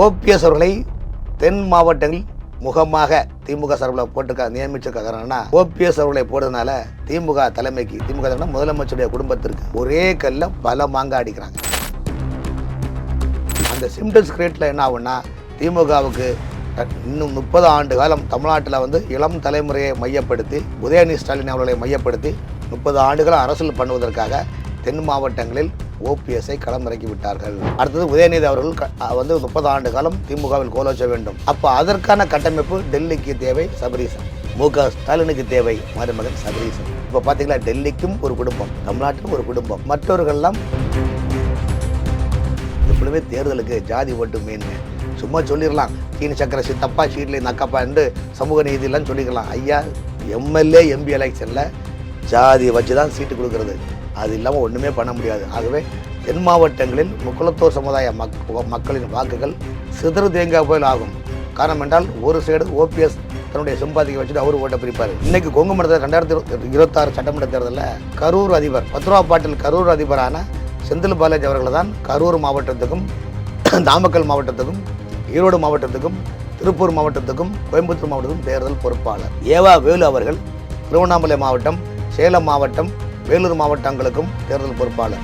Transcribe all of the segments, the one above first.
OPS அவர்களை தென் மாவட்டங்களில் முகமாக திமுக சார்பில் போட்டு நியமிச்சிருக்காங்கன்னா ஓபிஎஸ் அவர்களை போடுறதுனால திமுக தலைமைக்கு திமுக முதலமைச்சருடைய குடும்பத்திற்கு ஒரே கல்ல பல மாங்காய் அடிக்கிறாங்க. அந்த சிம்டம்ஸ் கிரியேட்டில் என்ன ஆகுன்னா திமுகவுக்கு இன்னும் 30 ஆண்டு காலம் தமிழ்நாட்டில் இளம் தலைமுறையை மையப்படுத்தி உதயநிதி ஸ்டாலின் அவர்களை மையப்படுத்தி 30 ஆண்டுகள் அரசியல் பண்ணுவதற்காக தென் மாவட்டங்களில் ஓபிஎஸ்ஐ களமிறக்கி விட்டார்கள். அடுத்தது உதயநிதி அவர்கள் 30 ஆண்டு காலம் திமுகவில் கோலோச்ச வேண்டும். அப்போ அதற்கான கட்டமைப்பு டெல்லிக்கு தேவை சபரீசன், முக ஸ்டாலினுக்கு தேவை மருமகன் சபரீசன். இப்போ பார்த்தீங்களா, டெல்லிக்கும் ஒரு குடும்பம், தமிழ்நாட்டுக்கும் ஒரு குடும்பம், மற்றவர்கள்லாம் எப்பவுமே தேர்தலுக்கு ஜாதி ஓட்டு மெயின். சும்மா சொல்லிடலாம் சீனி சக்கரை சித்தப்பா சீட்லேயும் நக்கப்பா என்று சமூக நீதியெல்லாம் சொல்லிக்கலாம். ஐயா, எம்எல்ஏ எம்பி எலெக்ஷனில் ஜாதியை வச்சு தான் சீட்டு கொடுக்கறது, அது இல்லாமல் ஒன்றுமே பண்ண முடியாது. ஆகவே தென் மாவட்டங்களில் முக்குளத்தோர் சமுதாய மக்களின் வாக்குகள் சிதறு தேங்காய் போல் ஆகும். காரணம் என்றால் ஒரு சைடு ஓபிஎஸ் தன்னுடைய சிம்பாதிக்கு வச்சுட்டு அவர் ஓட்டை பிரிப்பார். இன்னைக்கு கொங்கு மண்டலத்தில் 2026 சட்டமன்ற தேர்தலில் கரூர் அதிபர் 10 ரூபா பாட்டில் கரூர் அதிபரான செந்தில் பாலாஜி அவர்கள் தான் கரூர் மாவட்டத்துக்கும் நாமக்கல் மாவட்டத்துக்கும் ஈரோடு மாவட்டத்துக்கும் திருப்பூர் மாவட்டத்துக்கும் கோயம்புத்தூர் மாவட்டத்துக்கும் தேர்தல் பொறுப்பாளர். ஏவா வேலு அவர்கள் திருவண்ணாமலை மாவட்டம், சேலம் மாவட்டம், வேலூர் மாவட்டங்களுக்கும் தேர்தல் பொறுப்பாளர்.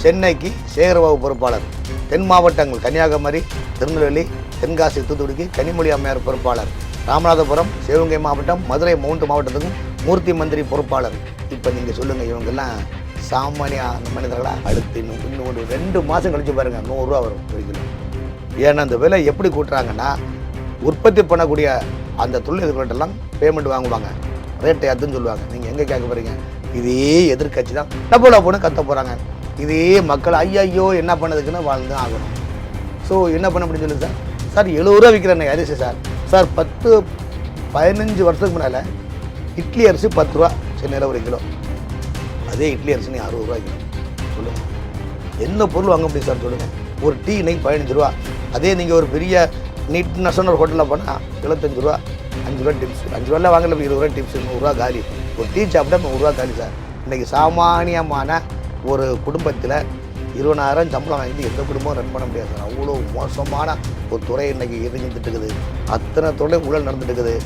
சென்னைக்கு சேகர்பாபு பொறுப்பாளர். தென் மாவட்டங்கள் கன்னியாகுமரி, திருநெல்வேலி, தென்காசி, தூத்துக்குடிக்கு கனிமொழி அம்மையார் பொறுப்பாளர். ராமநாதபுரம், சிவகங்கை மாவட்டம், மதுரை 3 மாவட்டத்துக்கும் மூர்த்தி மந்திரி பொறுப்பாளர். இப்போ நீங்கள் சொல்லுங்கள், இவங்கெல்லாம் சாமானிய மனிதர்களா? அடுத்து இன்னும் ஒரு 2 மாதம் கழிச்சு பாருங்கள், 100 ரூபா வரும் ஒரு கிலோ. ஏன்னா அந்த விலை எப்படி கூட்டுறாங்கன்னா, உற்பத்தி பண்ணக்கூடிய அந்த தொழிலதிபர்களெல்லாம் பேமெண்ட் வாங்குவாங்க, ரேட்டை அதுன்னு சொல்லுவாங்க. நீங்கள் எங்கே கேட்க போகிறீங்க? இதே எதிர்கட்சி தான் டப்போல போன்னு கத்த போகிறாங்க. இதே மக்கள் ஐயோ என்ன பண்ணதுக்குன்னு வாழ்ந்து ஆகணும். ஸோ என்ன பண்ண முடியும் சொல்லுங்க சார். சார் 70 ரூபா விற்கிறேன் அரிசி சார். சார் 10-15 வருஷத்துக்கு முன்னால் இட்லி அரிசி 10 ரூபா சென்னையில் ஒரு கிலோ. அதே இட்லி அரிசி நீ 60 ரூபாய்க்கு சொல்லுங்கள். என்ன பொருள் வாங்க முடியும் சார் சொல்லுங்கள். ஒரு டீ இன்னைக்கு 15 ரூபா. அதே நீங்கள் ஒரு பெரிய நீட் நஷ்டம் ஒரு ஹோட்டலில் போனால் 75 ரூபா, 5 ரூபா டிப்ஸ். 5 ரூபாயில் வாங்கல, 20 ரூபா டிப்ஸ், 100 ரூபா காலி. ஒரு டீ சாப்பிட்டா 100 ரூபா காலி சார். இன்றைக்கி சாமானியமான ஒரு குடும்பத்தில் 20,000 சம்பளம் வாங்கி எந்த குடும்பமும் ரன் பண்ண முடியாது சார். அவ்வளோ மோசமான ஒரு துறை இன்றைக்கி இருந்துட்டு இருக்குது. அத்தனை துறை ஊழல் நடந்துட்டு இருக்குது.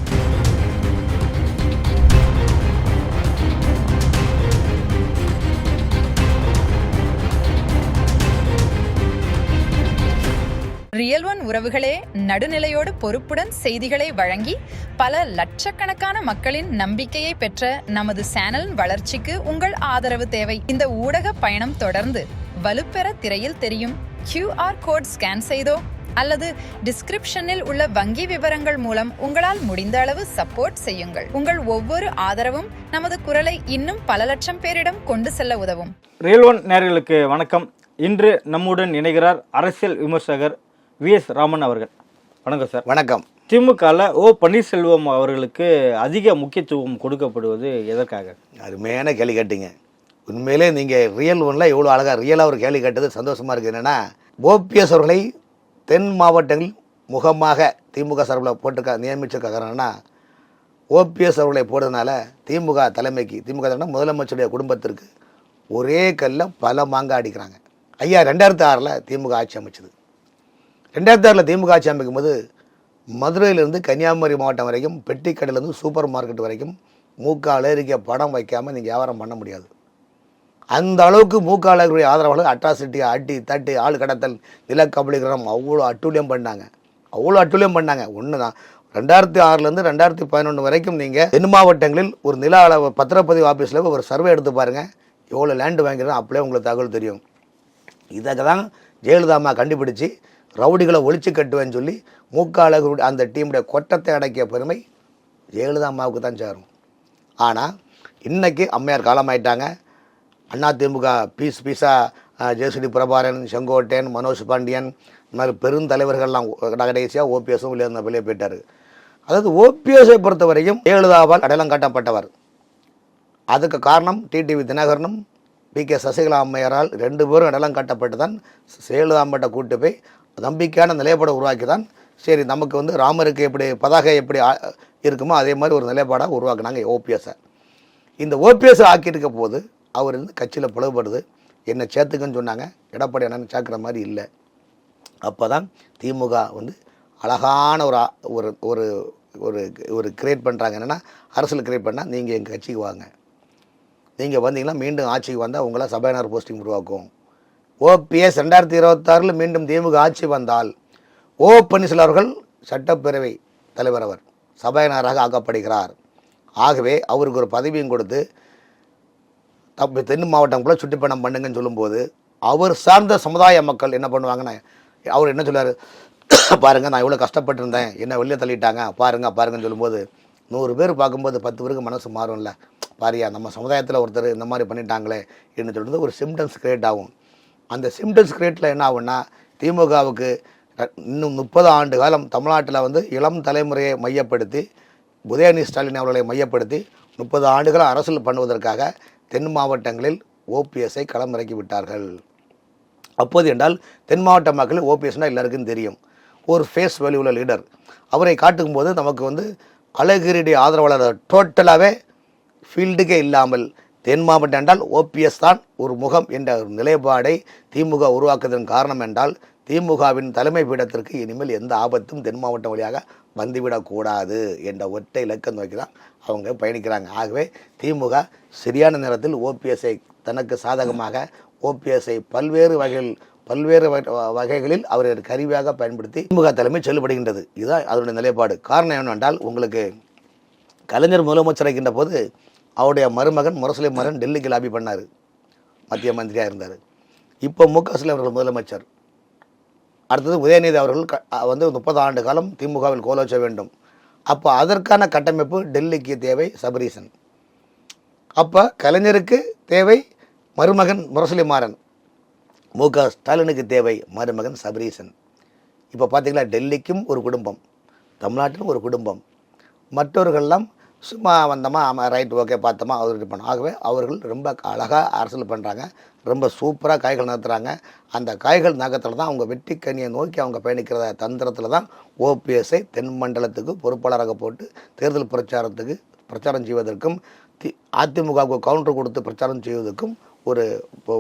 ரியல் ஒன் உறவுகளே, நடுநிலையோடு பொறுப்புடன் செய்திகளை வழங்கி பல லட்சக்கணக்கான மக்களின் நம்பிக்கையை பெற்ற நமது சேனலின் வளர்ச்சிக்கு உங்கள் ஆதரவு தேவை. இந்த ஊடக பயணம் தொடர்ந்து வலுப்பெற திரையில் தெரியும் QR கோட் ஸ்கேன் செய்தோ அல்லது டிஸ்கிரிப்ஷனில் உள்ள வங்கி விவரங்கள் மூலம் உங்களால் முடிந்த அளவு சப்போர்ட் செய்யுங்கள். உங்கள் ஒவ்வொரு ஆதரவும் நமது குரலை இன்னும் பல லட்சம் பேரிடம் கொண்டு செல்ல உதவும். ரியல் ஒன் நேயர்களுக்கு வணக்கம். இன்று நம்முடன் இணைகிறார் அரசியல் விமர்சகர் VS ராமன் அவர்கள். வணக்கம் சார். வணக்கம். திமுகவில் பன்னீர்செல்வம் அவர்களுக்கு அதிக முக்கியத்துவம் கொடுக்கப்படுவது எதற்காக? அருமையான கேள்வி கேட்டீங்க. உண்மையிலே நீங்கள் ரியல் ஒன்றில் எவ்வளோ அழகாக ரியலாக ஒரு கேள்வி கேட்டது சந்தோஷமாக இருக்குது. என்னென்னா, ஓபிஎஸ் அவர்களை தென் மாவட்டங்களில் முகமாக திமுக சார்பில் போட்டு நியமிச்சிருக்காங்கன்னா ஓபிஎஸ் அவர்களை போடுறதுனால திமுக தலைமைக்கு திமுக முதலமைச்சருடைய குடும்பத்திற்கு ஒரே கல்ல பல மாங்காய் அடிக்கிறாங்க. ஐயா, 2006 திமுக ஆட்சி அமைச்சது. 2006 திமுக ஆட்சி அமைக்கும் போது மதுரையிலேருந்து கன்னியாகுமரி மாவட்டம் வரைக்கும் பெட்டி கடையிலேருந்து சூப்பர் மார்க்கெட் வரைக்கும் மூக்காளருக்கு படம் வைக்காமல் நீங்கள் வியாபாரம் பண்ண முடியாது. அந்த அளவுக்கு மூக்காளர்களுடைய ஆதரவாளர்கள் அட்ராசிட்டி, அடி தட்டு, ஆள் கடத்தல், நிலக்கபலீகரணம் அவ்வளோ அட்டூழியம் பண்ணாங்க. ஒன்று தான் 2006 2011 வரைக்கும் நீங்கள் தென் மாவட்டங்களில் ஒரு நில அளவு பத்திரப்பதிவு ஆஃபீஸில் ஒரு சர்வே எடுத்து பாருங்கள், எவ்வளோ லேண்டு வாங்கிறோம் அப்படியே உங்களுக்கு தகவல் தெரியும். இதுக்கு தான் ஜெயலலிதா அம்மா கண்டுபிடிச்சி ரவுடிகளை ஒழிச்சு கட்டுவேன்னு சொல்லி மூக்காளர்களுடைய அந்த டீமுடைய கொட்டத்தை அடக்கிய பெருமை ஜெயலலிதா அம்மாவுக்கு தான் சேரும். ஆனால் இன்றைக்கி அம்மையார் காலமாயிட்டாங்க. அதிமுக பீஸாக ஜேசிடி பிரபாகரன், செங்கோட்டையன், மனோஜ் பாண்டியன், இந்த மாதிரி பெருந்தலைவர்கள்லாம் கடைசியாக ஓபிஎஸும் வெளியே போயிட்டார். அதாவது ஓபிஎஸை பொறுத்த வரைக்கும் ஜெயலலிதாவால் அடையாளம் காட்டப்பட்டவர். அதுக்கு காரணம் டிடிவி தினகரனும் PK சசிகலா அம்மையாரால் 2 பேரும் அடையாளம் காட்டப்பட்டு தான் ஜெயலலிதா அம்மாட்ட கூட்டு போய் நம்பிக்கையான நிலைப்பாடை உருவாக்கி தான் சரி நமக்கு ராமருக்கு எப்படி பதாகை எப்படி இருக்குமோ அதே மாதிரி ஒரு நிலைப்பாடாக உருவாக்குனாங்க ஓபிஎஸ்ஸை. இந்த ஓபிஎஸ் ஆக்கியிருக்க போது அவர் கட்சியில் பிளவுபடுது, என்னை சேர்த்துக்குன்னு சொன்னாங்க. எடப்பாடி என்னன்னு சேர்க்குற மாதிரி இல்லை. அப்போ தான் திமுக வந்து அழகான ஒரு ஒரு ஒரு ஒரு கிரியேட் பண்ணுறாங்க. என்னென்னா அரசியல் கிரியேட் பண்ணால் நீங்கள் எங்கள் கட்சிக்கு வாங்க, நீங்கள் வந்தீங்கன்னா மீண்டும் ஆட்சிக்கு வந்தால் உங்களை சபாநாயகர் போஸ்டிங் உருவாக்கும். ஓபிஎஸ் 2026 மீண்டும் திமுக ஆட்சி வந்தால் பன்னீர்செல்வம் அவர்கள் சட்டப்பேரவை தலைவர், அவர் சபாநாயகராக ஆக்கப்படுகிறார். ஆகவே அவருக்கு ஒரு பதவியும் கொடுத்து தென் மாவட்டம் கூட சுற்றுப்பயணம் பண்ணுங்கன்னு சொல்லும்போது அவர் சார்ந்த சமுதாய மக்கள் என்ன பண்ணுவாங்கன்னா, அவர் என்ன சொல்லுவார், பாருங்கள் நான் இவ்வளோ கஷ்டப்பட்டுருந்தேன், என்ன வெளியே தள்ளிட்டாங்க பாருங்கன்னு சொல்லும்போது 100 பேர் பார்க்கும்போது 10 பேருக்கு மனசு மாறும்ல, பாரியா நம்ம சமுதாயத்தில் ஒருத்தர் இந்த மாதிரி பண்ணிட்டாங்களே என்று சொல்லிட்டு ஒரு சிம்டம்ஸ் கிரியேட் ஆகும். அந்த சிம்டம்ஸ் கிரியேட்டில் என்ன ஆகும்னா, திமுகவுக்கு இன்னும் 30 ஆண்டு காலம் தமிழ்நாட்டில் வந்து இளம் தலைமுறையை மையப்படுத்தி உதயநிதி ஸ்டாலின் அவர்களை மையப்படுத்தி 30 ஆண்டுகள் அரசியல் பண்ணுவதற்காக தென் மாவட்டங்களில் ஓபிஎஸ்ஐ களமிறக்கி விட்டார்கள். அப்போது என்றால் தென் மாவட்ட மக்கள் ஓபிஎஸ்னால் எல்லாருக்கும் தெரியும், ஒரு ஃபேஸ் வேல்யூ உள்ள லீடர். அவரை காட்டும் போது நமக்கு வந்து அழகிரியுடைய ஆதரவாளர் டோட்டலாகவே ஃபீல்டுக்கே இல்லாமல் தென் மாவட்டம் என்றால் ஓபிஎஸ் தான் ஒரு முகம் என்ற ஒரு நிலைப்பாடை திமுக உருவாக்குவதன் காரணம் என்றால் திமுகவின் தலைமை பீடத்திற்கு இனிமேல் எந்த ஆபத்தும் தென் மாவட்டம் வழியாக வந்துவிடக்கூடாது என்ற ஒற்றை இலக்கம் நோக்கி தான் அவங்க பயணிக்கிறாங்க. ஆகவே திமுக சரியான நேரத்தில் ஓபிஎஸ்ஐ தனக்கு சாதகமாக ஓபிஎஸ்ஐ பல்வேறு வகைகளில் அவர் கருவியாக பயன்படுத்தி திமுக தலைமை செல்லுபடுகின்றது. இதுதான் அதனுடைய நிலைப்பாடு. காரணம் என்னவென்றால், உங்களுக்கு கலைஞர் முதலமைச்சர் இருக்கின்ற போது அவருடைய மருமகன் முரசொலி மாறன் டெல்லிக்கு லாபி பண்ணார், மத்திய மந்திரியாக இருந்தார். இப்போ மு.க.ஸ்டாலின் அவர்கள் முதலமைச்சர். அடுத்தது உதயநிதி அவர்கள் வந்து 30 ஆண்டு காலம் திமுகவில் கோலோச்ச வேண்டும். அப்போ அதற்கான கட்டமைப்பு டெல்லிக்கு தேவை சபரீசன். அப்போ கலைஞருக்கு தேவை மருமகன் முரசொலி மாறன், மு.க.ஸ்டாலினுக்கு தேவை மருமகன் சபரீசன். இப்போ பார்த்தீங்களா, டெல்லிக்கும் ஒரு குடும்பம், தமிழ்நாட்டிலும் ஒரு குடும்பம், மற்றவர்கள்லாம் சும்மா வந்தோமா ஆமாம் ரைட் ஓகே பார்த்தோமா அவர் பண்ணோம். ஆகவே அவர்கள் ரொம்ப அழகாக அரசியல் பண்ணுறாங்க, ரொம்ப சூப்பராக காய்கள் நகர்த்துறாங்க. அந்த காய்கள் நகரத்தில் தான் அவங்க வெற்றி கனியை நோக்கி அவங்க பயணிக்கிற தந்திரத்தில் தான் ஓபிஎஸ்ஐ தென் மண்டலத்துக்கு பொறுப்பாளராக போட்டு தேர்தல் பிரச்சாரம் செய்வதற்கும் அதிமுகவுக்கு கவுண்டர் கொடுத்து பிரச்சாரம் செய்வதற்கும் ஒரு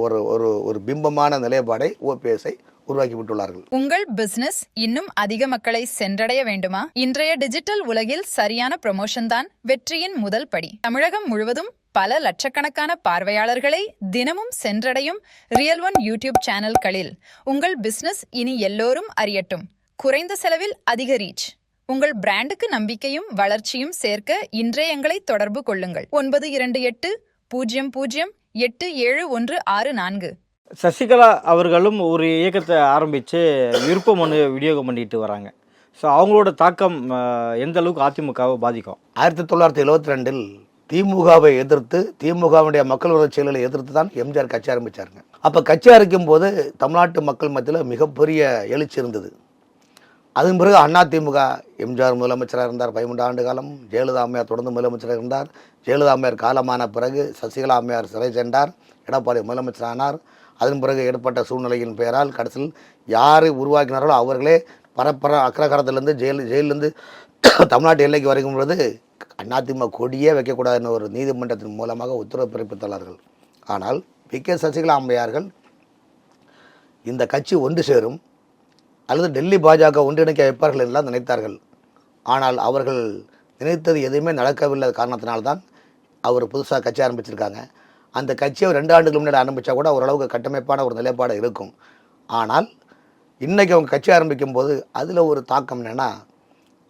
ஒரு ஒரு ஒரு பிம்பமான நிலைப்பாடை ஓபிஎஸ்ஐ உருவாக்கி விட்டுள்ளார்கள். உங்கள் பிசினஸ் இன்னும் அதிக மக்களை சென்றடைய வேண்டுமா? இன்றைய டிஜிட்டல் உலகில் சரியான ப்ரமோஷன் தான் வெற்றியின் முதல் படி. தமிழகம் முழுவதும் பல லட்சக்கணக்கான பார்வையாளர்களை தினமும் சென்றடையும் ரியல் ஒன் யூடியூப் சேனல்களில் உங்கள் பிசினஸ் இனி எல்லோரும் அறியட்டும். குறைந்த செலவில் அதிக ரீச். உங்கள் பிராண்டுக்கு நம்பிக்கையும் வளர்ச்சியும் சேர்க்க இன்றே எங்களை தொடர்பு கொள்ளுங்கள். 9280087164. சசிகலா அவர்களும் ஒரு இயக்கத்தை ஆரம்பித்து விருப்ப மனு விநியோகம் பண்ணிட்டு வராங்க. ஸோ அவங்களோட தாக்கம் எந்த அளவுக்கு அதிமுகவை பாதிக்கும்? 1972 திமுகவை எதிர்த்து, திமுகவுடைய மக்கள் விரோத செயல்களை எதிர்த்து தான் எம்ஜிஆர் கட்சி ஆரம்பித்தாருங்க. அப்போ கட்சி ஆரம்பிக்கும் போது தமிழ்நாட்டு மக்கள் மத்தியில் மிகப்பெரிய எழுச்சி இருந்தது. அதன் பிறகு அதிமுக, எம்ஜிஆர் முதலமைச்சராக இருந்தார் 13 ஆண்டு காலம், ஜெயலலிதா அம்மையார் தொடர்ந்து முதலமைச்சராக இருந்தார். ஜெயலலிதா அம்மையார் காலமான பிறகு சசிகலா அம்மையார் சிறை சென்றார், எடப்பாடி முதலமைச்சரானார். அதன் பிறகு ஏற்பட்ட சூழ்நிலையின் பெயரால் கடைசியில் யாரை உருவாக்கினார்களோ அவர்களே அக்ரகாரத்திலேருந்து ஜெயிலிருந்து தமிழ்நாட்டு எல்லைக்கு வரைக்கும் பொழுது அதிமுக கொடியே வைக்கக்கூடாதுன்னு ஒரு நீதிமன்றத்தின் மூலமாக உத்தரவு பிறப்பித்துள்ளார்கள். ஆனால் கே சசிகலா அம்மையார்கள் இந்த கட்சி ஒன்று சேரும் அல்லது டெல்லி பாஜக ஒன்றிணைக்க வைப்பார்கள் என்றெல்லாம் நினைத்தார்கள். ஆனால் அவர்கள் நினைத்தது எதுவுமே நடக்கவில்லை காரணத்தினால்தான் அவர் புதுசாக கட்சி ஆரம்பிச்சிருக்காங்க. அந்த கட்சியை 2 ஆண்டுகள் முன்னாடி ஆரம்பித்தா கூட ஓரளவுக்கு கட்டமைப்பான ஒரு நிலைப்பாடு இருக்கும். ஆனால் இன்றைக்கி அவங்க கட்சி ஆரம்பிக்கும் போது அதில் ஒரு தாக்கம் என்னென்னா,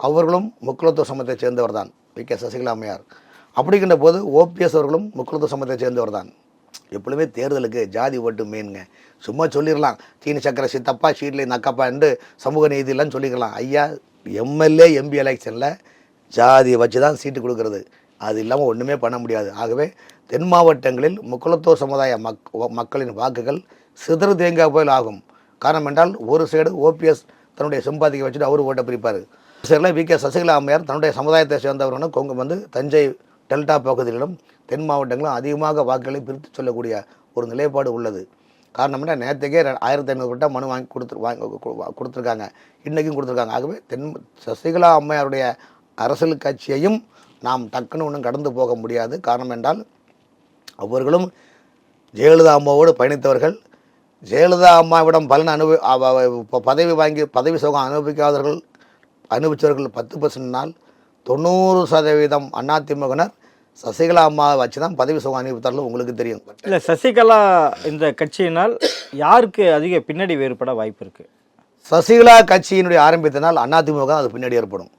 அவர்களும் முக்குலத்துவ சமூகத்தை சேர்ந்தவர் தான் கே சசிகலா அம்மையார். அப்படிங்கிற போது ஓபிஎஸ் அவர்களும் முக்குலத்துவ சமூகத்தை சேர்ந்தவர் தான். எப்பொழுதுமே தேர்தலுக்கு ஜாதி ஓட்டு மெயினுங்க. சும்மா சொல்லிடலாம், சீனி சக்கரை சித்தப்பா ஷீட்லி நக்கப்பா என்று சமூக நீதியெல்லாம் சொல்லிக்கலாம். ஐயா, எம்எல்ஏ எம்பி எலெக்ஷனில் ஜாதியை வச்சு தான் சீட்டு கொடுக்கறது, அது இல்லாமல் ஒன்றுமே பண்ண முடியாது. ஆகவே தென் மாவட்டங்களில் முக்குலத்துவ சமுதாய மக்களின் வாக்குகள் சிதறு தேங்காய் போல் ஆகும். காரணம் என்றால், ஒரு சைடு ஓபிஎஸ் தன்னுடைய சம்பாதிக்க வச்சுட்டு அவர் ஓட்டை பிரிப்பார், சைடில் கே சசிகலா அம்மையார் தன்னுடைய சமுதாயத்தை சேர்ந்தவர்களும் கொங்கு வந்து தஞ்சை டெல்டா பகுதிகளிலும் தென் மாவட்டங்களும் அதிகமாக வாக்குகளை பிரித்து சொல்லக்கூடிய ஒரு நிலைப்பாடு உள்ளது. காரணம் என்ன, நேற்றுக்கே 1500 மனு வாங்கி கொடுத்துருக்காங்க, இன்றைக்கும் கொடுத்துருக்காங்க. ஆகவே சசிகலா அம்மையாருடைய அரசியல் கட்சியையும் நாம் டக்குன்னு ஒன்றும் கடந்து போக முடியாது. காரணம் என்றால், அவர்களும் ஜெயலலிதா அம்மாவோடு பயணித்தவர்கள், ஜெயலலிதா அம்மாவிடம் பலன் பதவி வாங்கி பதவி சுகம் அனுபவித்தவர்கள் 10%னால் 90% அதிமுகனர் சசிகலா அம்மாவை வச்சு தான் பதவி சுகம் அனுபவித்தார்கள். உங்களுக்கு தெரியும். இல்லை, சசிகலா இந்த கட்சியினால் யாருக்கு அதிக பின்னாடி வேறுபட வாய்ப்பு இருக்குது? சசிகலா கட்சியினுடைய ஆரம்பித்தனால் அதிமுக தான் அது பின்னாடி ஏற்படும்.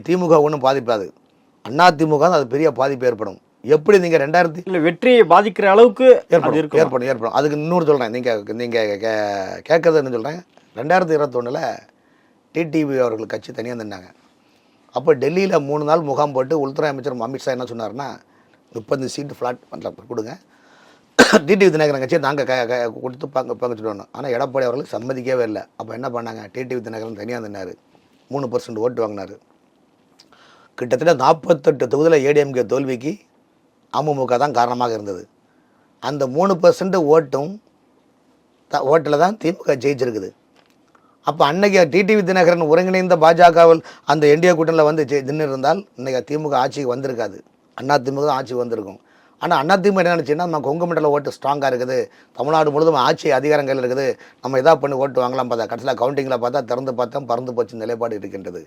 திமுக ஒன்றும் பாதிப்பாது, அதிமுக தான் அது பெரிய பாதிப்பு ஏற்படும். எப்படி நீங்கள் 2000 இல்லை வெற்றியை பாதிக்கிற அளவுக்கு ஏற்படும். அதுக்கு இன்னொரு சொல்கிறேன், நீங்கள் கேட்கறது என்ன சொல்கிறேன், 2021 டிடிவி அவர்கள் கட்சி தனியாக நின்றாங்க. அப்போ டெல்லியில் 3 நாள் முகாம் போட்டு உள்துறை அமைச்சர் அமித்ஷா என்ன சொன்னார்னா 30 சீட்டு ஃப்ளாட் கொடுங்க, டிடிவி தினகரன் கட்சியை நாங்கள் கொடுத்து பங்கு சொல்லணும். ஆனால் எடப்பாடி அவர்கள் சம்மதிக்கவே இல்லை. அப்போ என்ன பண்ணாங்க, டிடிவி தினகரன் தனியாக நின்னார், 3% ஓட்டு வாங்கினார். கிட்டத்தட்ட 48 தொகுதியில் ஏடிஎம்கே தோல்விக்கு அமமுக தான் காரணமாக இருந்தது. அந்த 3% ஓட்டில் தான் திமுக ஜெயிச்சிருக்குது. அப்போ அன்னைக்கு டிடிவி தினகரன் ஒருங்கிணைந்த பாஜகவில் அந்த என்டிஏ கூட்டணியில் வந்து நின்று இருந்தால் இன்றைக்கி திமுக ஆட்சிக்கு வந்திருக்காது, அதிமுக தான் ஆட்சிக்கு வந்திருக்கும். ஆனால் அதிமுக என்ன நினச்சின்னா, நம்ம கொங்கு மண்டல ஓட்டு ஸ்ட்ராங்காக இருக்குது, தமிழ்நாடு முழுதும் ஆட்சி அதிகாரங்கள் இருக்குது, நம்ம எதா பண்ணி ஓட்டு வாங்கலாம் பார்த்தா கடைசியில் கவுண்டிங்கில் பார்த்தா திறந்து பார்த்தா பறந்து போச்சு நிலைப்பாடு இருக்கின்றது.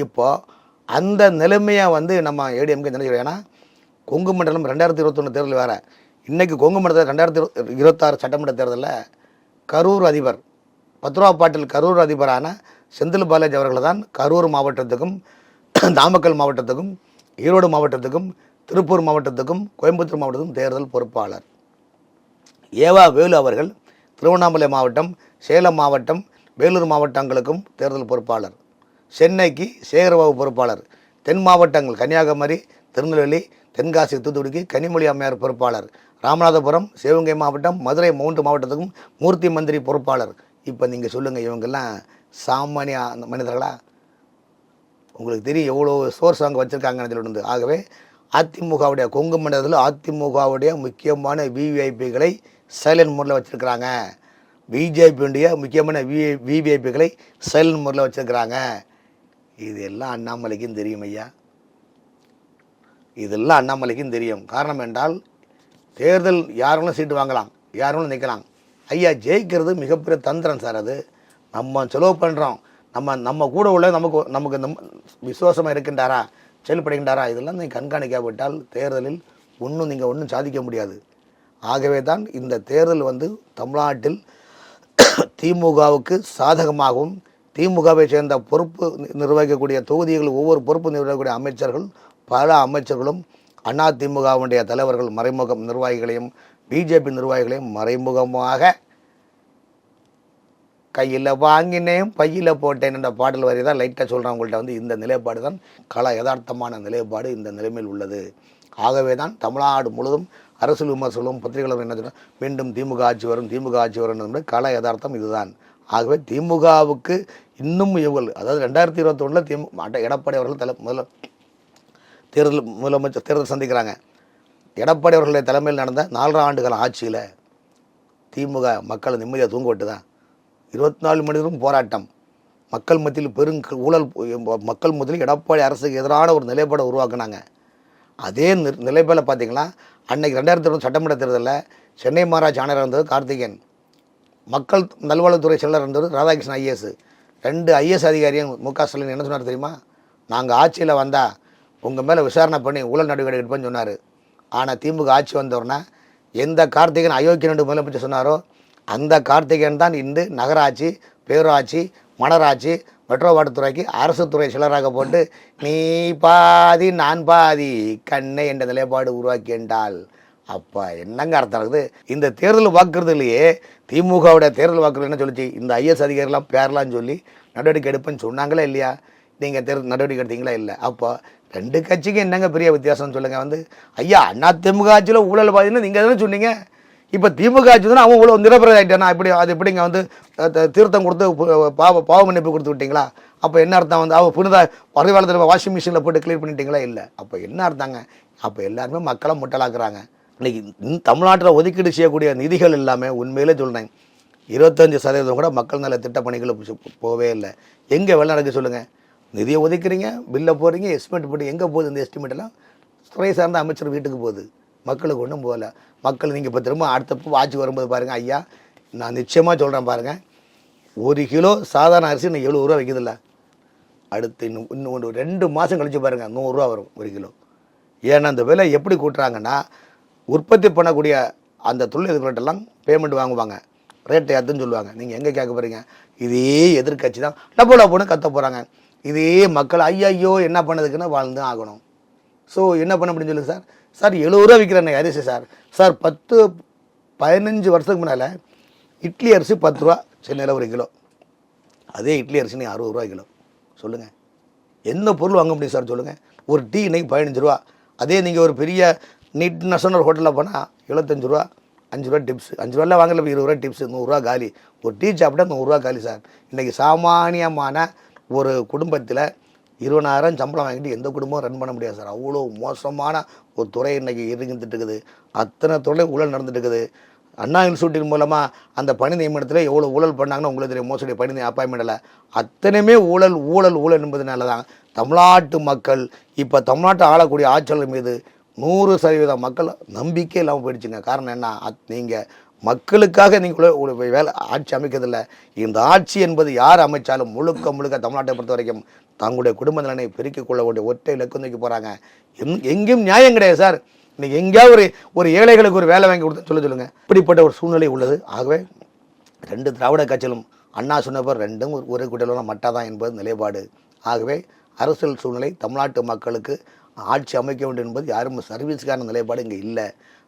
இப்போது அந்த நிலைமையை வந்து நம்ம ஏடிஎம்கே நினைக்கிறோம். ஏன்னா கொங்கு மண்டலம் 2021 தேர்தல் வேறு. இன்றைக்கி கொங்கு மண்டலத்தில் 2026 சட்டமன்ற தேர்தலில் கரூர் அதிபர் பத்ரா பாட்டில் கரூர் அதிபரான செந்தில் பாலாஜி அவர்கள் தான் கரூர் மாவட்டத்துக்கும் நாமக்கல் மாவட்டத்துக்கும் ஈரோடு மாவட்டத்துக்கும் திருப்பூர் மாவட்டத்துக்கும் கோயம்புத்தூர் மாவட்டத்துக்கும் தேர்தல் பொறுப்பாளர். ஏவா வேலு அவர்கள் திருவண்ணாமலை மாவட்டம், சேலம் மாவட்டம், வேலூர் மாவட்டங்களுக்கும் தேர்தல் பொறுப்பாளர். சென்னைக்கு சேகர்பாபு பொறுப்பாளர். தென் மாவட்டங்கள் கன்னியாகுமரி, திருநெல்வேலி, தென்காசி, தூத்துக்குடிக்கு கனிமொழி அம்மையார் பொறுப்பாளர். ராமநாதபுரம், சிவகங்கை மாவட்டம், மதுரை 3 மாவட்டத்துக்கும் மூர்த்தி மந்திரி பொறுப்பாளர். இப்போ நீங்கள் சொல்லுங்கள், இவங்கெல்லாம் சாமானிய மனிதர்களா? உங்களுக்கு தெரியும் எவ்வளோ சோர்ஸ் அங்கே வச்சுருக்காங்கன்னு சொல்லிட்டு. ஆகவே அதிமுகவுடைய கொங்கு மண்டலத்தில் அதிமுகவுடைய முக்கியமான விவிஐபிகளை சைலண்ட் முறையில் வச்சுருக்கிறாங்க, பிஜேபியுடைய முக்கியமான விவிஐபிகளை சைலண்ட் முறையில் வச்சுருக்கிறாங்க. இதெல்லாம் அண்ணாமலைக்கும் தெரியும் ஐயா, இதெல்லாம் அண்ணாமலைக்கும் தெரியும். காரணம் என்றால் தேர்தல் யாரும் சீட்டு வாங்கலாம், யாரும் நிற்கலாம். ஐயா ஜெயிக்கிறது மிகப்பெரிய தந்திரம் சார். அது நம்ம செலவு பண்ணுறோம், நம்ம கூட உள்ள நமக்கு விசுவாசமாக இருக்கின்றாரா, செயல்படுகின்றாரா, இதெல்லாம் நீங்கள் கண்காணிக்காவிட்டால் தேர்தலில் நீங்கள் ஒன்றும் சாதிக்க முடியாது. ஆகவே தான் இந்த தேர்தல் வந்து தமிழ்நாட்டில் திமுகவுக்கு சாதகமாகவும் திமுகவை சேர்ந்த பொறுப்பு நிர்வகிக்கக்கூடிய தொகுதிகள் ஒவ்வொரு பொறுப்பு நிர்வகிக்கக்கூடிய அமைச்சர்கள் பல அமைச்சர்களும் அதிமுகவுடைய தலைவர்கள் மறைமுக நிர்வாகிகளையும் பிஜேபி நிர்வாகிகளையும் மறைமுகமாக கையில் வாங்கினேன் பையில் போட்டேன் என்ற பாடல் வரி தான் லைட்டாக சொல்கிறேன் உங்கள்கிட்ட. வந்து இந்த நிலைப்பாடு தான் யதார்த்தமான நிலைப்பாடு இந்த நிலைமையில் உள்ளது. ஆகவே தான் தமிழ்நாடு முழுவதும் அரசியல் விமர்சனம் பத்திரிகையாளர்கள் என்ன சொல்கிறாங்க, மீண்டும் திமுக ஆட்சி வரும், திமுக ஆட்சி வரும் என்பது யதார்த்தம் இதுதான். ஆகவே திமுகவுக்கு இன்னும் இவர்கள், அதாவது 2021 எடப்பாடி அவர்கள் முதல்ல முதலமைச்சர் தேர்தல் சந்திக்கிறாங்க. எடப்பாடி அவர்களுடைய தலைமையில் நடந்த 4 ஆண்டுகள் ஆட்சியில் திமுக மக்களை நிம்மதியாக தூங்க விட்டு தான் 24 மணி நேரம் போராட்டம், மக்கள் மத்தியில் ஊழல், மக்கள் மத்தியில் எடப்பாடி அரசுக்கு எதிரான ஒரு நிலைப்பாடை உருவாக்குனாங்க. அதே நிலைப்பாடில் பார்த்தீங்கன்னா அன்னைக்கு 2021 சட்டமன்ற தேர்தலில் சென்னை மாநகராட்சி ஆணையர் இருந்தது கார்த்திகேயன், மக்கள் நல்வாழ்வுத்துறை செயலர் இருந்தது ராதாகிருஷ்ணன் ஐஏஎஸ். 2 ஐஏஎஸ் அதிகாரியும் மு க ஸ்டாலின் என்ன சொன்னார் தெரியுமா, நாங்கள் ஆட்சியில் வந்தால் உங்கள் மேலே விசாரணை பண்ணி ஊழல் நடவடிக்கை எடுப்பேன்னு சொன்னார். ஆனால் திமுக ஆட்சி வந்தோடனே எந்த கார்த்திகேயன் அயோக்கியன் என்று முதலமைச்சர் சொன்னாரோ அந்த கார்த்திகேயன் தான் இன்று நகராட்சி, பேராட்சி, மணராட்சி, மெட்ரோ வாட்டர் துறைக்கு அரசு துறை செயலராக போட்டு நீ பாதி நான் பாதி கண்ணை என்ற நிலைப்பாடு உருவாக்கின்றால் அப்போ என்னங்க அர்த்தம் இருக்குது? இந்த தேர்தல் வாக்குறதுலையே திமுகவுடைய தேர்தல் வாக்குறது என்ன சொல்லிச்சு, இந்த ஐஎஸ் அதிகாரிலாம் பேரலான்னு சொல்லி நடவடிக்கை எடுப்பேன்னு சொன்னாங்களே இல்லையா? நீங்கள் தேர்தல் நடவடிக்கை எடுத்தீங்களா? இல்லை. அப்போ 2 கட்சிக்கு என்னங்க பெரிய வித்தியாசம்னு சொல்லுங்கள். வந்து ஐயா அதிமுக ஆட்சியில் ஊழல் பாதின்னு நீங்கள் தானே சொன்னீங்க, இப்போ திமுக ஆட்சி தானே அவன் இவ்வளோ நிரபராதி ஆகிட்டானா, அது எப்படிங்க வந்து தீர்த்தம் கொடுத்து பாவ மன்னிப்பு கொடுத்து விட்டீங்களா? அப்போ என்ன அர்த்தம்? வந்து அவன் புனித வருங்காலத்தில் வாஷிங் மிஷினில் போட்டு கிளீன் பண்ணிட்டீங்களா? இல்லை. அப்போ என்ன அர்த்தங்க? அப்போ எல்லாருமே மக்களை முட்டலாக்குறாங்க. இன்றைக்கி தமிழ்நாட்டில் ஒதுக்கீடு செய்யக்கூடிய நிதிகள் எல்லாமே உண்மையிலே சொல்கிறேன் 25% கூட மக்கள் நல திட்ட பணிகளை போகவே இல்லை. எங்கே வேலை நடக்க சொல்லுங்கள்? நிதியை ஒதுக்குறீங்க, பில்லை போடுறீங்க, எஸ்டிமேட் போட்டு எங்கே போகுது? இந்த எஸ்டிமேட்டெல்லாம் துறை சார்ந்த அமைச்சர் வீட்டுக்கு போகுது, மக்களுக்கு ஒன்றும் போகல. மக்கள் நீங்கள் இப்போ திரும்ப அடுத்த ஆட்சி வரும்போது பாருங்கள், ஐயா நான் நிச்சயமாக சொல்கிறேன் பாருங்கள், 1 கிலோ சாதாரண அரிசி இன்னும் 70 ரூபா விற்கிதில்ல, அடுத்து இன்னும் 2 மாதம் கழிச்சு பாருங்கள் 100 ரூபா வரும் 1 கிலோ. ஏன்னா அந்த விலை எப்படி கூட்டுறாங்கன்னா, உற்பத்தி பண்ணக்கூடிய அந்த தொழில் எதிர்ப்புகிட்டெல்லாம் பேமெண்ட் வாங்குவாங்க, ரேட்டை ஏற்றுன்னு சொல்லுவாங்க. நீங்கள் எங்கே கேட்க போகிறீங்க? இதே எதிர்கட்சி தான் டப்போல போன்னு கத்த போகிறாங்க. இதே மக்கள் ஐயோ என்ன பண்ணதுக்குன்னு வாழ்ந்து ஆகணும். ஸோ என்ன பண்ண அப்படின்னு சொல்லுங்க சார். சார் 70 ரூபா விற்கிற அரிசி சார். சார் 10-15 வருஷத்துக்கு முன்னால் இட்லி அரிசி 10 ரூபா சென்னையில் 1 கிலோ. அதே இட்லி அரிசி நீ 60 ரூபா கிலோ. சொல்லுங்கள், எந்த பொருள் வாங்க முடியும் சார் சொல்லுங்கள்? ஒரு டீ இன்னைக்கு 15 ரூபா. அதே நீங்கள் ஒரு பெரிய நீட் நேஷனல் ஹோட்டலில் போனால் 75 ரூபா, 5 ரூபா டிப்ஸ். 5 ரூபாயில் வாங்கல, 20 ரூபா டிப்ஸ், 100 ரூபா காலி. ஒரு டீ சாப்பிட்டா 100 ரூபா காலி சார். இன்றைக்கி சாமானியமான ஒரு குடும்பத்தில் 20,000 சம்பளம் வாங்கிட்டு எந்த குடும்பமும் ரன் பண்ண முடியாது சார். அவ்வளோ மோசமான ஒரு துறை இன்றைக்கி இருந்துட்டு இருக்குது. அத்தனை துறை ஊழல் நடந்துட்டு இருக்குது. அண்ணா இன்ஸ்டியூட்டின் மூலமாக அந்த பணி நியமனத்தில் எவ்வளோ ஊழல் பண்ணாங்கன்னு உங்களுக்கு தெரியும். மோசடி பணி அப்பாயின்மெண்ட்டில் அத்தனையுமே ஊழல் ஊழல் ஊழல் என்பதனால தான் தமிழ்நாட்டு மக்கள் இப்போ தமிழ்நாட்டை ஆளக்கூடிய ஆட்சியாளர் மீது 100% மக்கள் நம்பிக்கை இல்லாமல் போயிடுச்சுங்க. காரணம் என்ன? நீங்கள் மக்களுக்காக நீங்கள் வேலை ஆட்சி அமைக்கிறதில்ல. இந்த ஆட்சி என்பது யார் அமைச்சாலும் முழுக்க தமிழ்நாட்டை பொறுத்த வரைக்கும் தங்களுடைய குடும்ப நலனை பெருக்கிக் கொள்ள வேண்டிய ஒற்றை இலக்கு நோக்கி போகிறாங்க. எங்கேயும் நியாயம் கிடையாது சார். இன்னைக்கு எங்கேயாவது ஒரு ஏழைகளுக்கு ஒரு வேலை வாங்கி கொடுத்து சொல்லுங்க. இப்படிப்பட்ட ஒரு சூழ்நிலை உள்ளது. ஆகவே 2 திராவிட கட்சிகளும் அண்ணா சொன்னவர் 2ம் ஒரு கூட்டலாம் மட்டாதான் என்பது நிலைப்பாடு. ஆகவே அரசியல் சூழ்நிலை தமிழ்நாட்டு மக்களுக்கு ஆட்சி அமைக்க வேண்டும் என்பது யாரும் சர்வீஸுக்கான நிலைப்பாடு இங்கே இல்லை.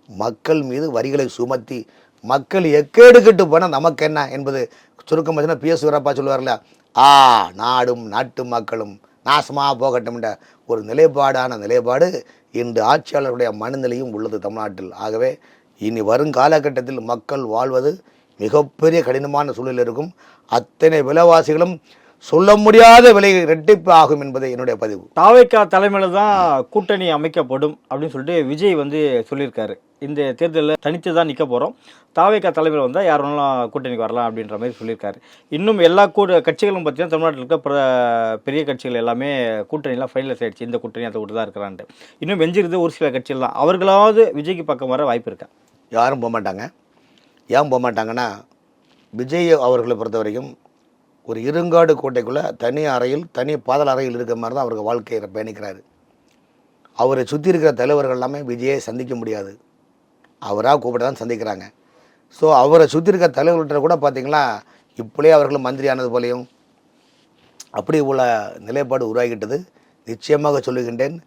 மக்கள் மீது வரிகளை சுமத்தி மக்கள் எக்கேடுகட்டு போனால் நமக்கு என்ன என்பது சுருக்கம் பார்த்தீங்கன்னா PS வீரப்பா சொல்லுவார்ல, நாடும் நாட்டு மக்களும் நாசமாக போகட்டும் என்ற ஒரு நிலைப்பாடு இன்று ஆட்சியாளருடைய மனநிலையும் உள்ளது தமிழ்நாட்டில். ஆகவே இனி வரும் காலகட்டத்தில் மக்கள் வாழ்வது மிகப்பெரிய கடினமான சூழலில் இருக்கும். அத்தனை விலைவாசிகளும் சொல்ல முடியாத விலை ரெட்டிப்பு ஆகும் என்பதை என்னுடைய பதிவு. தாவேகா தலைமையில் தான் கூட்டணி அமைக்கப்படும் அப்படின்னு சொல்லிட்டு விஜய் சொல்லியிருக்காரு. இந்த தேர்தலில் தனித்து தான் நிற்க போகிறோம், தாவேகா தலைமையில் வந்தால் யார் வேணாலும் கூட்டணிக்கு வரலாம் அப்படின்ற மாதிரி சொல்லியிருக்காரு. இன்னும் எல்லா கட்சிகளும் பார்த்தீங்கன்னா தமிழ்நாட்டில் இருக்க பெரிய கட்சிகள் எல்லாமே கூட்டணியெலாம் ஃபைனலைஸ் ஆகிடுச்சு. இந்த கூட்டணி அந்த கூட்டு தான் இருக்கிறான்ட்டு. இன்னும் வெஞ்சிருது ஒரு சில கட்சிகள் தான். அவர்களாவது விஜய்க்கு பக்கம் வர வாய்ப்பு இருக்கா? யாரும் போக மாட்டாங்க. ஏன் போக மாட்டாங்கன்னா, விஜய் அவர்களை பொறுத்த வரைக்கும் ஒரு இருங்காடு கோட்டைக்குள்ளே தனி அறையில் தனி பாதல் அறையில் இருக்கிற மாதிரி தான் அவருக்கு வாழ்க்கையை பயணிக்கிறாரு. அவரை சுற்றி இருக்கிற தலைவர்கள் எல்லாமே விஜயை சந்திக்க முடியாது, அவராக கூப்பிட்டு தான் சந்திக்கிறாங்க. ஸோ அவரை சுற்றி இருக்கிற தலைவர்கள்ட்ட கூட பார்த்திங்கன்னா இப்படியே அவர்கள் மந்திரி ஆனது போலையும் அப்படி உள்ள நிலைப்பாடு உருவாகிட்டது. நிச்சயமாக சொல்லுகின்றேன்,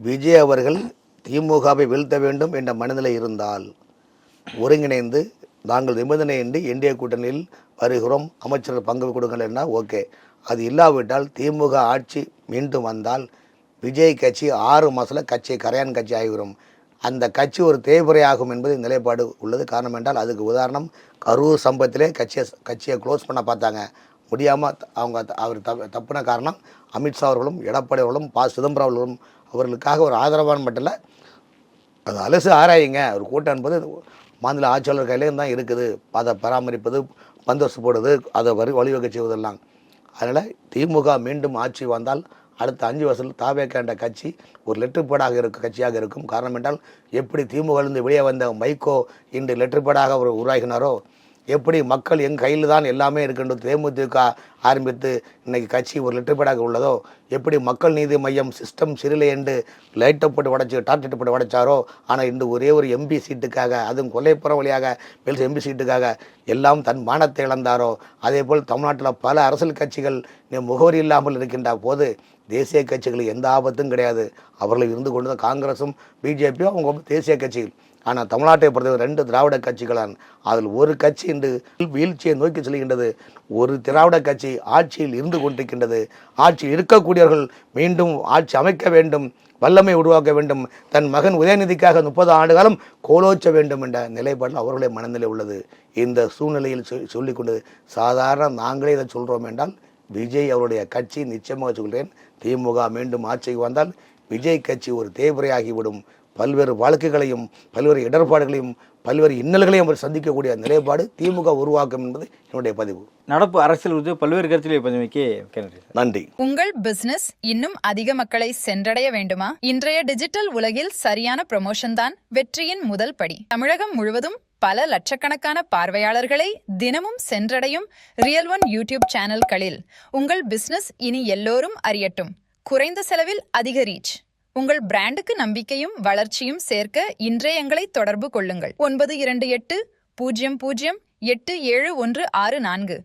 விஜய் அவர்கள் திமுகவை வீழ்த்த வேண்டும் என்ற மனநிலை இருந்தால் ஒருங்கிணைந்து நாங்கள் நிபந்தனையின்றி என்டிஏ கூட்டணியில் வருகிறோம், அமைச்சர்கள் பங்கு கொடுங்கள் என்ன ஓகே. அது இல்லாவிட்டால் திமுக ஆட்சி மீண்டும் வந்தால் விஜய் கட்சி 6 மாதத்தில் கட்சி கரையான் கட்சி ஆகிவிடும். அந்த கட்சி ஒரு தேய்முறையாகும் என்பது நிலைப்பாடு உள்ளது. காரணம் என்றால் அதுக்கு உதாரணம் கரூர் சம்பவத்திலே கட்சியை க்ளோஸ் பண்ண பார்த்தாங்க, முடியாமல் அவர் தப்புன காரணம் அமித்ஷா அவர்களும் எடப்பாடி அவர்களும் சிதம்பரம் அவர்களும் அவர்களுக்காக ஒரு ஆதரவான மட்டும் இல்லை, அது அலசு ஆராயுங்க. ஒரு கூட்டம் என்பது மாநில ஆட்சியாளர் கையிலேயும் தான் இருக்குது. அதை பராமரிப்பது, பந்தோபஸ்து போடுவது, அதை வழிவகை செய்வதெல்லாம். அதனால் திமுக மீண்டும் ஆட்சி வந்தால் அடுத்த 5 வருஷத்தில் தாவேகா என்ற கட்சி ஒரு லெட்டர்பேடாக கட்சியாக இருக்கும். காரணம் என்றால் எப்படி திமுகவிலிருந்து வெளியே வந்த மைக்கோ இன்று லெட்டர்பேடாக அவர் உருவாகினாரோ, எப்படி மக்கள் எங்கள் கையில் தான் எல்லாமே இருக்கின்றது தேமுதிக ஆரம்பித்து இன்றைக்கி கட்சி ஒரு லெட்டர்பேடாக உள்ளதோ, எப்படி மக்கள் நீதி மையம் சிஸ்டம் சிறிலை என்று லைட்டை போட்டு உடைச்சி டார்கெட் போட்டு உடைச்சாரோ, ஆனால் இன்று ஒரே ஒரு எம்பி சீட்டுக்காக, அதுவும் கொல்லைப்புறம் வழியாக எம்பி சீட்டுக்காக எல்லாம் தன் மானத்தை இழந்தாரோ, அதே போல் தமிழ்நாட்டில் பல அரசியல் கட்சிகள் முகவரி இல்லாமல் இருக்கின்ற போது தேசிய கட்சிகளுக்கு எந்த ஆபத்தும் கிடையாது. அவர்கள் இருந்து கொண்டு தான் காங்கிரஸும் பிஜேபியும் அவங்க தேசிய கட்சிகள். ஆனால் தமிழ்நாட்டை பொறுத்தவரை 2 திராவிட கட்சிகளான் அதில் ஒரு கட்சி இன்று வீழ்ச்சியை நோக்கி செல்கின்றது. ஒரு திராவிட கட்சி ஆட்சியில் இருந்து கொண்டிருக்கின்றது. ஆட்சியில் இருக்கக்கூடியவர்கள் மீண்டும் ஆட்சி அமைக்க வேண்டும், வல்லமை உருவாக்க வேண்டும், தன் மகன் உதயநிதிக்காக 30 ஆண்டு காலம் கோலோச்ச வேண்டும் என்ற நிலைப்பாட்டில் அவர்களுடைய மனநிலை உள்ளது. இந்த சூழ்நிலையில் சொல்லிக்கொண்டு சாதாரண நாங்களே இதை சொல்கிறோம் என்றால் விஜய் அவருடைய கட்சி நிச்சயமாக சொல்கிறேன், திமுக மீண்டும் ஆட்சிக்கு வந்தால் விஜய் கட்சி ஒரு தேய்முறையாகிவிடும். பல்வேறு வழக்குகளையும் பல்வேறு இடர்பாடுகளையும் பல்வேறு இன்னல்களையும் அவர் சந்திக்கக்கூடிய நிலைப்பாடு திமுக உருவாக்கும் என்பது என்னுடைய பதிவு. நடப்பு அரசியல் பல்வேறு கருத்துக்களை நன்றி. உங்கள் பிசினஸ் இன்னும் அதிக மக்களை சென்றடைய வேண்டுமா? இன்றைய டிஜிட்டல் உலகில் சரியான ப்ரமோஷன் தான் வெற்றியின் முதல் படி. தமிழகம் முழுவதும் பல லட்சக்கணக்கான பார்வையாளர்களை தினமும் சென்றடையும் ரியல் ஒன் யூடியூப் சேனல்களில் உங்கள் பிசினஸ் இனி எல்லோரும் அறியட்டும். குறைந்த செலவில் அதிக ரீச். உங்கள் பிராண்டுக்கு நம்பிக்கையும் வளர்ச்சியும் சேர்க்க இன்றே எங்களை தொடர்பு கொள்ளுங்கள். 9280087164.